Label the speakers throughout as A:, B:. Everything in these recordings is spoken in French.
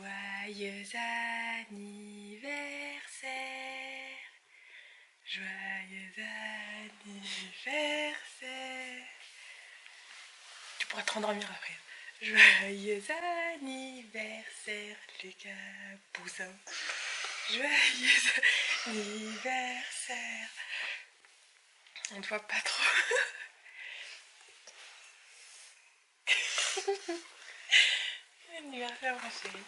A: Joyeux anniversaire, joyeux anniversaire. Tu pourras te rendormir après. Joyeux anniversaire, Lucas Poussin. Joyeux anniversaire. On ne voit pas trop. Anniversaire, ma chérie.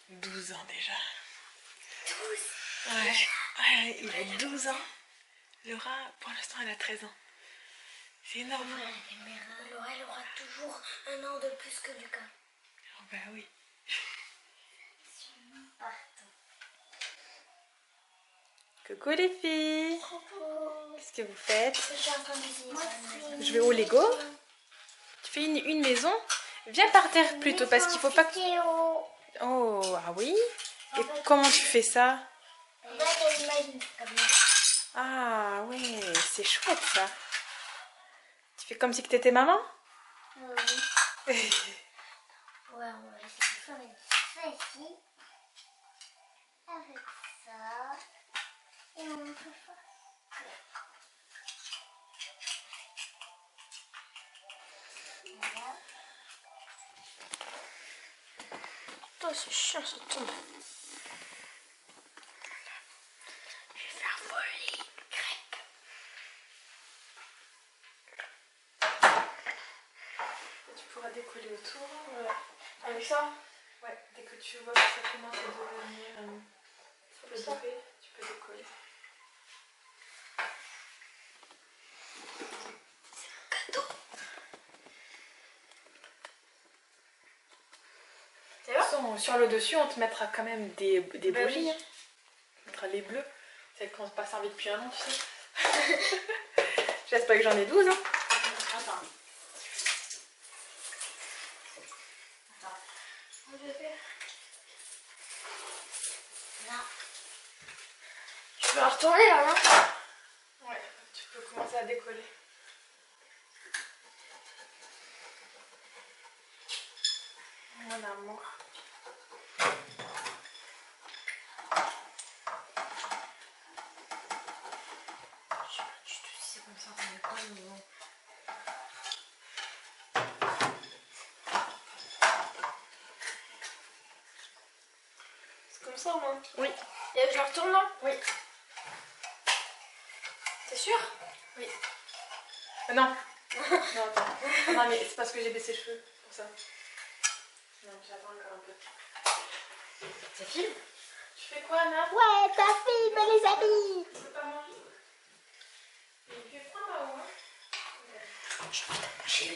A: 12 ans déjà. 12 Ouais, il a 12 ans. Laura, pour l'instant, elle a 13 ans. C'est énorme.
B: Laura, elle aura toujours un an de plus que Lucas.
A: Oh bah oui. Coucou les filles. Qu'est-ce que vous faites? Je vais au Lego. Tu fais une maison? Viens par terre plutôt parce qu'il faut pas que... Oh, ah oui? Et comment tu fais ça? Ah ouais, c'est chouette ça. Tu fais comme si tu étais maman?
B: Oui. Ouais, on va essayer de faire ça ici. Avec ça. Et on peut faire ça. Voilà.
A: Oh, c'est chiant, ça tombe. Je vais faire voler crêpes. Tu pourras décoller autour. Avec ça? Ouais, dès que tu vois que ça commence à devenir un peu doré, tu peux décoller. Sur le dessus, on te mettra quand même des bougies. Hein. On mettra les bleus. Celles qu'on n'a pas servi depuis un an, tu sais. J'espère que j'en ai 12. Hein.
B: Attends. Je vais faire. Non. Je peux la retourner là, non?
A: Ouais, tu peux commencer à décoller. Mon amour. C'est comme ça, on décolle, mais bon.
B: C'est comme ça au moins?
A: Oui.
B: Et je la retourne là?
A: Oui.
B: T'es sûr?
A: Oui. Non. Non, attends. Non, mais c'est parce que j'ai baissé les cheveux, pour ça. Non, j'attends encore un peu.
B: Ça filme?
A: Tu fais quoi, Anna?
B: Ouais, ça filme les amis!
A: Tu peux pas manger? Il fait froid là-haut, hein?
B: Je vais te manger.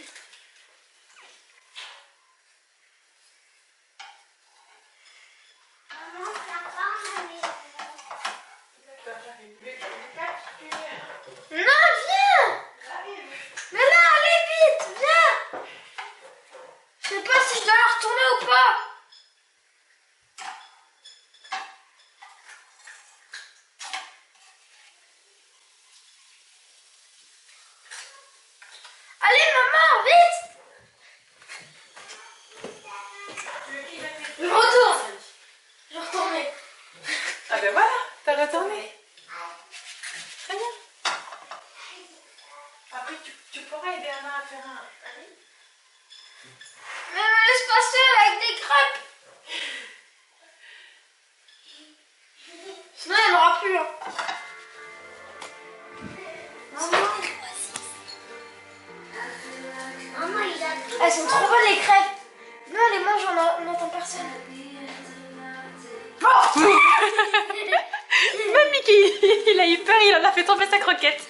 B: Maman, ça va, mamie?
A: D'accord, j'arrive. Lucas, tu viens?
B: Non, viens!
A: J'arrive.
B: Mais non, allez vite, viens! Je sais pas si je dois la retourner ou pas. Allez maman, vite! Je retourne. Je retourne.
A: Ah ben voilà, t'as retourné. Très bien. Après, tu pourras aider Anna à faire un riz.
B: Mais me laisse passer avec des crêpes. Sinon elle n'aura plus. Hein. Maman, elles sont trop bonnes les crêpes. Non, les mange, on n'entend personne.
A: Même Mickey, il a eu peur, il en a fait tomber sa croquette.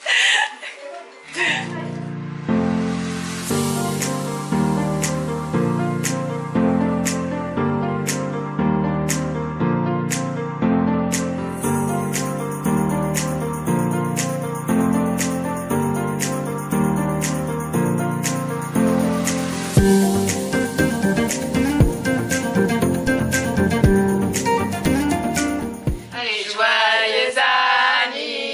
A: Allez, joyeux anniversaire.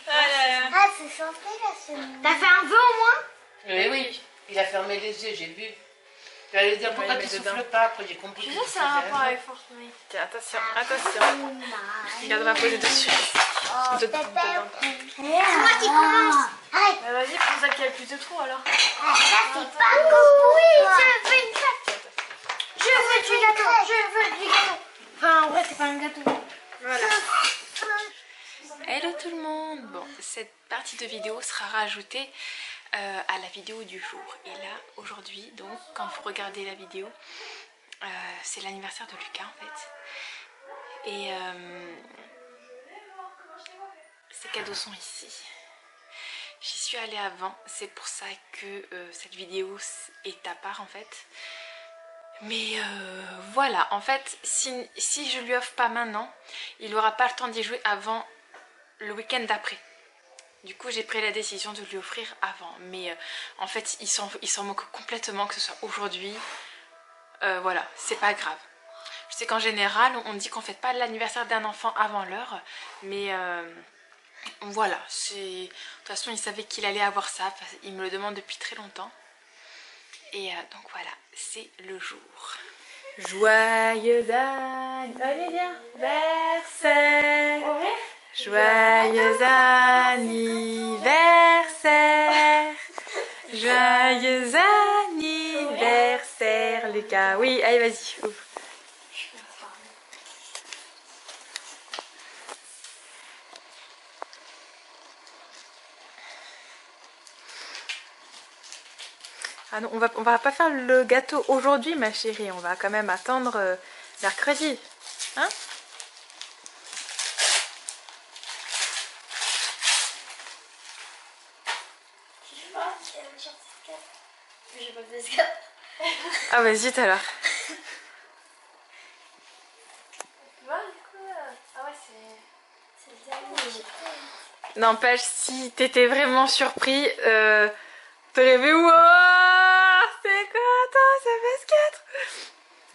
B: Ah, c'est chanté la semaine. T'as fait un vœu au moins?
C: Oui, oui. Il a fermé les yeux, j'ai vu. J'allais dire pourquoi tu souffles pas, après j'ai compris.
B: Je sais, c'est un rapport avec Fortnite.
A: Tiens, attention, attention. Regarde, on va poser dessus. Dedans.
B: C'est moi qui commence.
D: Bah vas-y, prends celle qui a le plus de trous alors.
B: Ça, c'est pas cool. Oui, je veux une gâteau. Je veux du gâteau. Je veux du gâteau. Enfin, en vrai, c'est pas un gâteau.
A: Voilà. Hello tout le monde. Bon, cette partie de vidéo sera rajoutée à la vidéo du jour. Et là, aujourd'hui, donc, quand vous regardez la vidéo, c'est l'anniversaire de Lucas en fait. Et ces cadeaux sont ici. J'y suis allée avant, c'est pour ça que cette vidéo est à part en fait. Mais voilà, en fait, si je lui offre pas maintenant, il n'aura pas le temps d'y jouer avant le week-end d'après. Du coup, j'ai pris la décision de lui offrir avant. Mais en fait, il s'en moque complètement que ce soit aujourd'hui. Voilà, c'est pas grave. Je sais qu'en général, on dit qu'on fête pas l'anniversaire d'un enfant avant l'heure. Mais voilà, de toute façon, il savait qu'il allait avoir ça. Il me le demande depuis très longtemps. Et donc voilà, c'est le jour. Joyeux anniversaire. Joyeux anniversaire. Joyeux anniversaire, Lucas. Oui, allez, vas-y, ouvre. Ah non, on va pas faire le gâteau aujourd'hui, ma chérie. On va quand même attendre mercredi. Hein?
B: J'ai pas fait ça.
A: Ah bah zut alors.
D: Ah ouais,
B: C'est le dernier.
A: N'empêche, si t'étais vraiment surpris, t'aurais vu, wow, c'est quoi, attends, ça fait 4.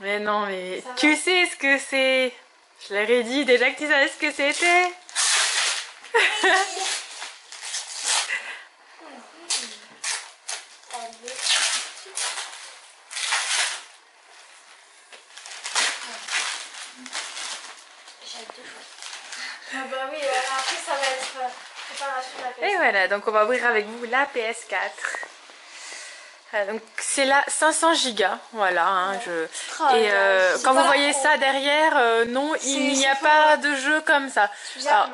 A: Mais non, mais tu sais ce que c'est. Je leur ai dit déjà que tu savais ce que c'était.
D: Ah bah oui, après ça va être préparation de la PS.
A: Et voilà, donc on va ouvrir avec vous la PS4. Donc c'est là 500 gigas, voilà. Hein, et quand vous voyez ça derrière, non, il n'y a pas de jeu comme ça. Alors,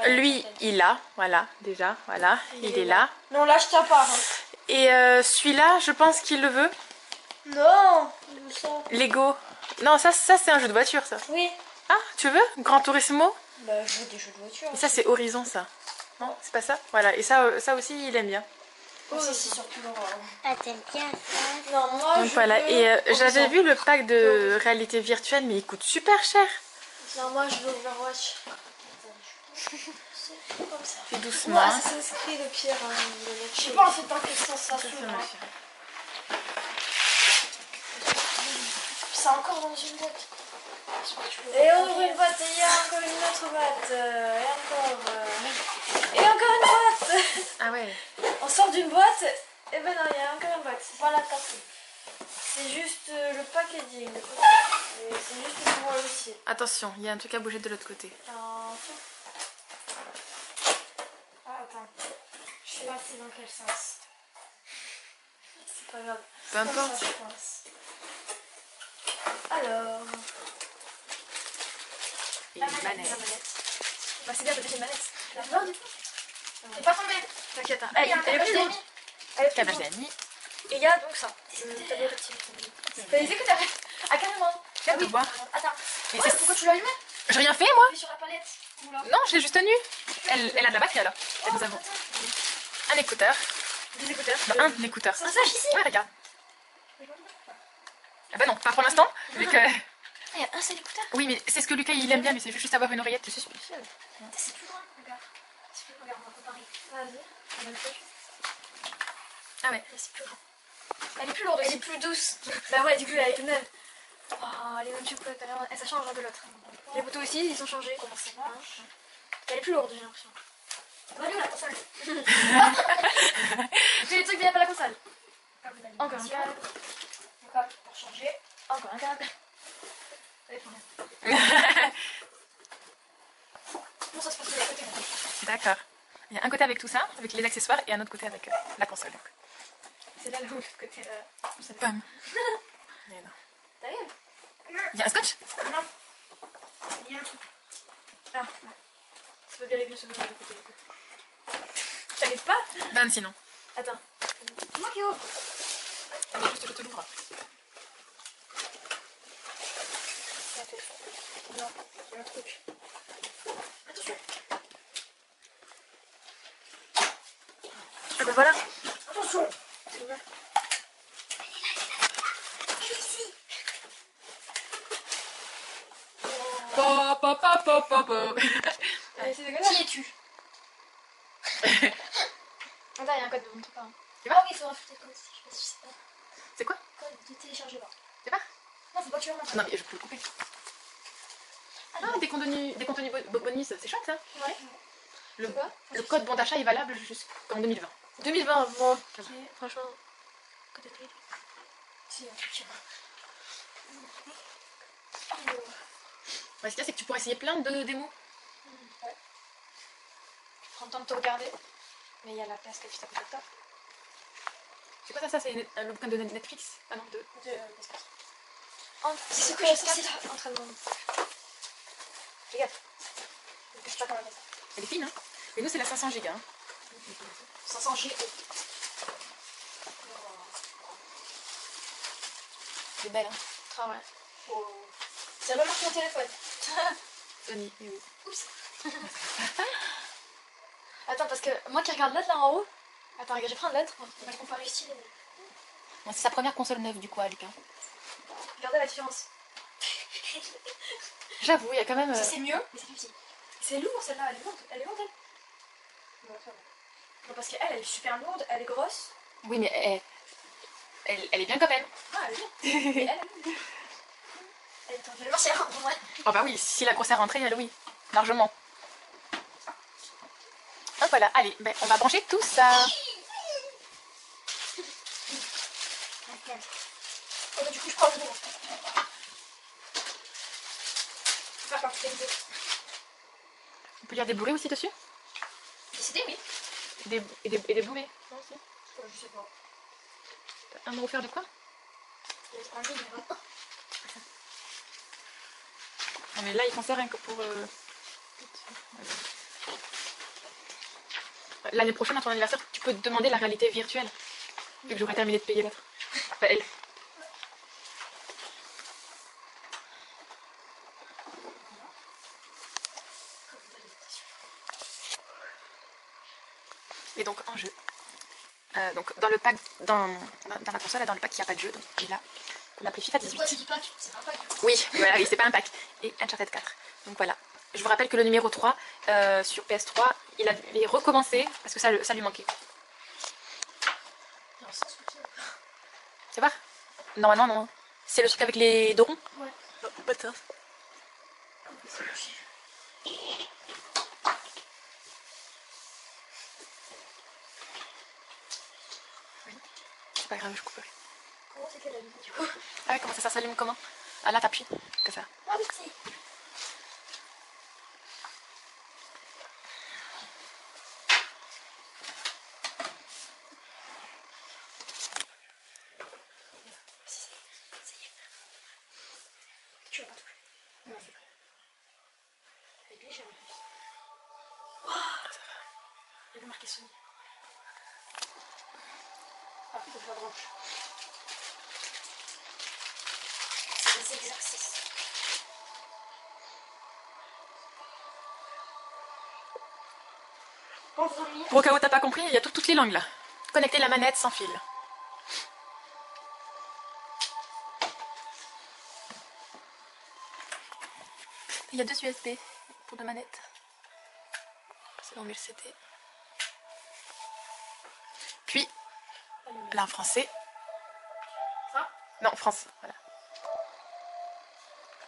A: lui, il a, voilà, déjà, voilà, il est là.
D: Non, là je tiens pas. Hein.
A: Et celui-là, je pense qu'il le veut.
D: Non, ça.
A: Lego. Non, ça c'est un jeu de voiture, ça.
D: Oui.
A: Ah, tu veux Gran Turismo?
D: Bah, je veux des jeux de voiture.
A: Et ça, c'est Horizon, ça. Non, c'est pas ça? Voilà, et ça aussi, il aime bien.
D: Oh, ça, c'est surtout Laura.
B: Ah, t'aimes bien ça?
D: Non, moi
A: Donc voilà, et j'avais vu le pack de réalité virtuelle, mais il coûte super cher.
D: Non, moi je veux Overwatch. Comme ça.
A: Fais doucement.
D: Moi, Assassin's Creed au pire. Je sais pas en fait tant que ça se c'est encore dans une boîte. Et on ouvre une boîte et il y a encore une autre boîte. Et encore une boîte.
A: Ah ouais.
D: On sort d'une boîte. Et ben non, il y a encore une boîte. C'est pas la carte. C'est juste le packaging. Et c'est juste pour le dossier.
A: Attention, il y a un truc à bouger de l'autre côté.
D: Ah, attends. Je sais pas c'est dans quel sens. C'est pas grave.
A: Peu importe.
D: Ça, je pense. Alors.
A: Et
D: La
A: une
D: manette.
A: manette.
D: Bah, c'est bien, peut-être une manette. La fleur du coup. Elle est pas tombée. T'inquiète. Hein. Elle est plus lourde. Elle est plus lourde.
A: Cabernet.
D: Et il y a donc ça. T'as des écouteurs. Ah, carrément.
A: Viens te voir.
D: Attends.
A: Mais
D: Ouais,
A: c'est-
D: pourquoi tu l'as allumé?
A: J'ai rien fait, moi.
D: Elle est sur la palette. Oula.
A: Non, je l'ai juste tenue. Elle a de la batterie, alors. Et nous avons un écouteur.
D: Des écouteurs.
A: Non, un écouteur.
D: Ça sache ici.
A: Ouais, regarde. Ah bah non, pas pour l'instant. Vu que...
D: Ah, il y a un seul écouteur.
A: Oui, mais c'est ce que Lucas, il aime bien, mais c'est juste avoir une oreillette. C'est spécial.
D: C'est plus grand, regarde. C'est plus regarde, on va comparer. Vas-y.
A: Ah ouais.
D: C'est plus grand. Elle est plus lourde, elle est plus douce. Bah ouais, du coup, elle est plus neuve. Oh, elle est même du coup, ça change l'un de l'autre. Les boutons aussi, ils sont changés. Elle est plus lourde, j'ai l'impression. J'ai les trucs bien pas la console. Encore un câble.
B: Encore pour changer.
D: Encore un câble. Allez, prends-le.
B: Bon, ça se passe de l'autre côté.
A: D'accord. Il y a un côté avec tout ça, avec les accessoires, et un autre côté avec la console.
D: C'est là où l'autre côté.
A: Pomme. Mais non.
D: T'arrives?
A: Il y a un scotch?
B: Non. Il y a un truc.
D: Ah, ouais. Ça peut bien les vieux souvenirs de l'autre côté. T'arrives pas?
A: Ben sinon.
D: Attends.
B: C'est moi qui ouvre.
A: Allez, juste je te l'ouvre.
B: Non, il y a un truc. Attention.
A: Ah ben voilà.
B: Attention.
A: Po, po, po, po, po, po.
D: Allez, c'est dégueulasse.
B: Qui es-tu?
D: Attends, il y a un code de mon truc.
B: Ah oui, il faudra foutre le code. Je sais pas.
A: C'est quoi?
B: Code de téléchargement.
A: C'est pas?
B: Non, faut pas que tu le remettes.
A: Non mais je peux le couper. Ah non, des contenus bonus, c'est chouette ça.
B: Ouais.
A: Le,
D: C'est quoi?
A: le code bon d'achat est valable jusqu'en 2020.
D: 2020, bon. Ok, franchement.
B: Code de téléphone. C'est un truc.
A: Ouais, ce qu'il y a, c'est que tu pourrais essayer plein de démos.
B: Ouais.
D: Prends le temps de te regarder. Mais il y a la place qui est juste à côté de toi.
A: C'est quoi ça? C'est le bouquin de Netflix? Ah non, de...
B: C'est ce que je sais.
D: Entraînement.
B: Fais gaffe. Je sais pas comment on appelle ça.
A: Elle est fine, hein? Et nous, c'est la 500 Go. Hein.
B: 500 G.
A: C'est belle, hein?
D: Ah ouais.
B: Oh. Ça me marque mon téléphone.
A: Sony, oui, oui.
B: Oups.
D: Attends, parce que moi qui regarde l'autre là en haut. Attends, regarde, je vais prendre l'autre.
B: On va comparer style.
A: Bon, c'est sa première console neuve, du coup, à Lucas.
D: Regardez la différence.
A: J'avoue, il y a quand même...
B: Ça c'est mieux, mais c'est plus petit.
D: C'est lourd celle-là, elle est lourde. Elle est lourde elle. Non, parce qu'elle, elle est super lourde, elle est grosse.
A: Oui, mais elle est bien quand même.
D: Ah, elle est bien. Mais elle est lourde.
B: Elle est en fait chère en vrai.
A: Oh bah oui, si la grosse est rentrée, elle, oui, largement. Hop, voilà, allez, ben, on va brancher tout ça.
B: Oh, bah, du coup, je prends le bon. Je vais faire partie des
A: On peut lire des Blu-ray aussi dessus?
B: Des CD, oui.
A: Et des Blu-ray aussi.
B: Je sais pas.
A: Un mot offert de quoi?
B: Il y a un jeu, mais pas.
A: Non mais là, il s'en sert rien que pour... L'année prochaine, à ton anniversaire, tu peux te demander la réalité virtuelle. Vu que j'aurais terminé de payer l'autre. Enfin, elle. Et donc, en jeu. Donc, dans le pack, dans la console, dans le pack, il n'y a pas de jeu. Donc, j'ai là, qu'on appelle FIFA 18.
B: Pourquoi tu dis pack? C'est un pack.
A: Oui, voilà, oui, c'est pas un pack. Et Uncharted 4. Donc voilà. Je vous rappelle que le numéro 3 sur PS3, il avait recommencé parce que ça lui manquait.
B: Non, c'est ce que c'est.
A: Tu vois? Normalement, non. C'est le truc avec les deux ronds?
B: Ouais.
A: Oh, bâtard. C'est pas grave, je couperai.
B: Comment c'était la vidéo du coup?
A: Ah ouais, comment ça s'allume comment? Ah là, t'appuies. Que ça.
B: Ah oui, si. Tu vas pas toucher. Non, c'est vrai. Elle est légère en plus. Il y avait marqué Sony. Ah, faut que je la branche. C'est des exercices.
A: Pour au cas où t'as pas compris, il y a toutes les langues là. Connecter la manette sans fil. Il y a deux USB pour deux manettes. C'est dans le CD. Puis, là en français.
B: Ça?
A: Non, France, voilà.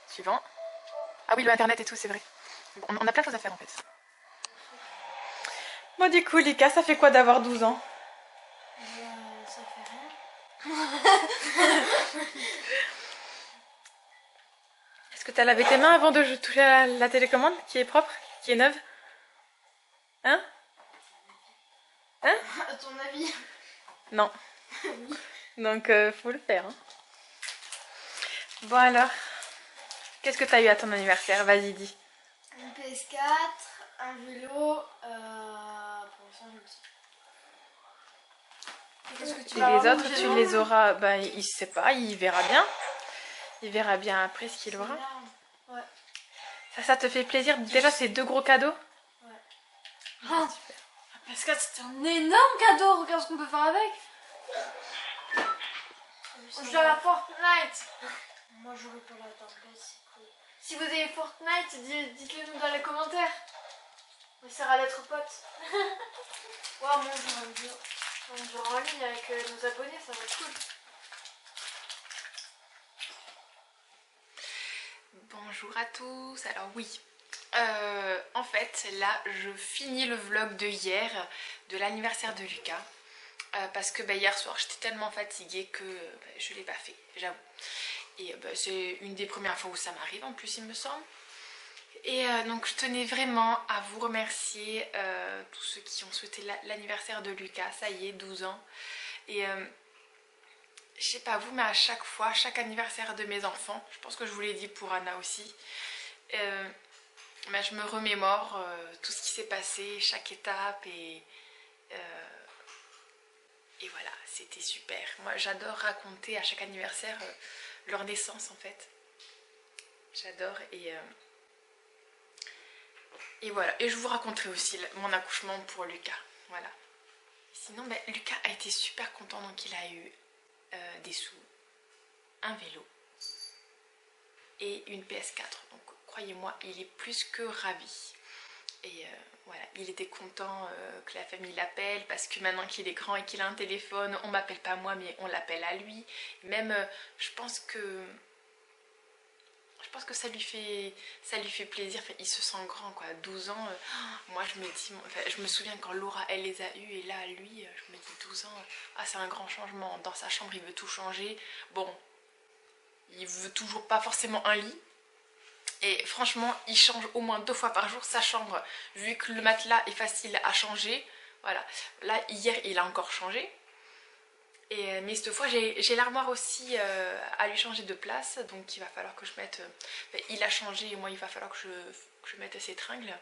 A: Suivant. Ah oui, le internet et tout, c'est vrai. On a plein de choses à faire en fait. Voilà. Bon, du coup, Lucas, ça fait quoi d'avoir 12 ans?
D: Ça fait rien.
A: Est-ce que tu as lavé tes mains avant de toucher à la télécommande qui est propre, qui est neuve? Hein? Hein?
D: À ton avis?
A: Non. Donc, faut le faire. Hein. Bon alors, qu'est-ce que tu as eu à ton anniversaire? Vas-y, dis.
D: Une PS4, un vélo, pour l'instant je le sais. Qu'est-ce que tu
A: Et
D: vas
A: les
D: avoir
A: autres,
D: mangé
A: tu les auras... Ben, il sait pas, il verra bien. Il verra bien après ce qu'il aura.
D: Ouais.
A: Ça te fait plaisir? Déjà, c'est 2 gros cadeaux?
D: Ouais. Oh, la PS4, c'était un énorme cadeau. Regarde ce qu'on peut faire avec. On joue à la Fortnite. Moi, j'aurais pas la tablette, c'est cool. Si vous avez Fortnite, dites-le nous dans les commentaires. On essaiera d'être potes. Waouh, moi, on jouera en ligne avec nos abonnés, ça va être cool.
A: Bonjour à tous. Alors oui, en fait, là, je finis le vlog de hier, de l'anniversaire de Lucas. Parce que hier soir j'étais tellement fatiguée que je ne l'ai pas fait, j'avoue. Et c'est une des premières fois où ça m'arrive en plus, il me semble. Et donc je tenais vraiment à vous remercier tous ceux qui ont souhaité l'anniversaire de Lucas. Ça y est, 12 ans. Et je sais pas vous, mais à chaque fois, chaque anniversaire de mes enfants, je pense que je vous l'ai dit pour Anna aussi, je me remémore tout ce qui s'est passé, chaque étape et voilà, c'était super. Moi, j'adore raconter à chaque anniversaire leur naissance, en fait. J'adore. Et voilà. Et je vous raconterai aussi mon accouchement pour Lucas. Voilà. Et sinon, Lucas a été super content. Donc, il a eu des sous, un vélo et une PS4. Donc, croyez-moi, il est plus que ravi. Et voilà, il était content que la famille l'appelle parce que maintenant qu'il est grand et qu'il a un téléphone, on m'appelle pas moi mais on l'appelle à lui. Même je pense que ça lui fait plaisir. Enfin, il se sent grand quoi, 12 ans. Moi je me dis, je me souviens quand Laura elle les a eus et là lui, je me dis 12 ans, c'est un grand changement. Dans sa chambre il veut tout changer. Bon, il veut toujours pas forcément un lit. Et franchement, il change au moins 2 fois par jour sa chambre, vu que le matelas est facile à changer. Voilà, là hier il a encore changé. Mais cette fois j'ai l'armoire aussi à lui changer de place, donc il va falloir que je mette... il a changé et moi il va falloir que je mette ses tringles.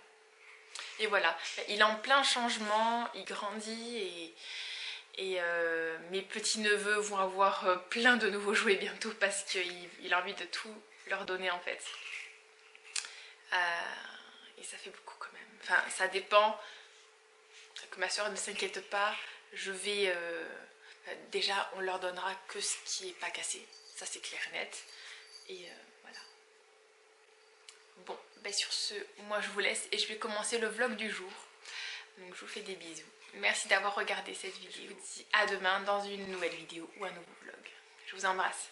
A: Et voilà, il est en plein changement, il grandit et mes petits neveux vont avoir plein de nouveaux jouets bientôt parce qu'il a envie de tout leur donner en fait. Et ça fait beaucoup quand même. Enfin, ça dépend. Que ma soeur ne s'inquiète pas. Je vais... déjà, on leur donnera que ce qui n'est pas cassé. Ça, c'est clair et net. Et voilà. Bon, sur ce, moi je vous laisse et je vais commencer le vlog du jour. Donc, je vous fais des bisous. Merci d'avoir regardé cette vidéo. Je vous dis à demain dans une nouvelle vidéo ou un nouveau vlog. Je vous embrasse.